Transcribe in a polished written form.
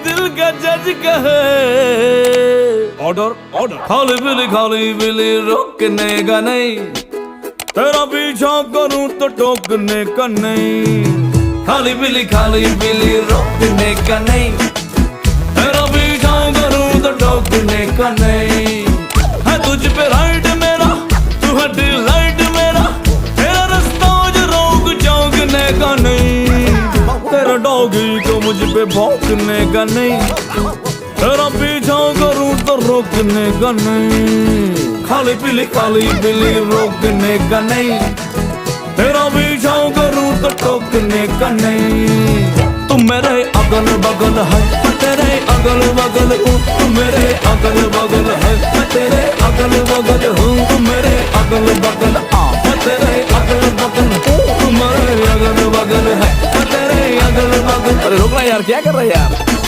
दिल का जज कहे ऑर्डर ऑर्डर, खाली बिली रोकने का नहीं, तेरा पीछा करूं तो टोकने का नहीं। खाली बिली रोकने का नहीं, तेरा पीछा करूं तो टोकने का नहीं। है तुझ पे राइट मेरा, तू है डिलाइट मेरा, तेरा रास्ता जो रोक चौंकने का नहीं। तेरा डॉगी को मुझ पे भौंकने का नहीं, तेरा पीछा करूं तो रोकने का नहीं। खाली बिली रोकने का नहीं, तेरा पीछा करूं तो टोकने का नहीं। तुम मेरे अगल बगल है, मैं तेरे अगल बगल हूँ। तुम मेरे अगल बगल है, मैं तेरे अगल बगल हूँ। तुम मेरे अगल बगल आ, मैं तेरे अगल बगल हूँ। तुम मेरे अगल बगल है, मैं तेरे अगल बगल। अरे रुक ना यार, क्या कर रहा है यार।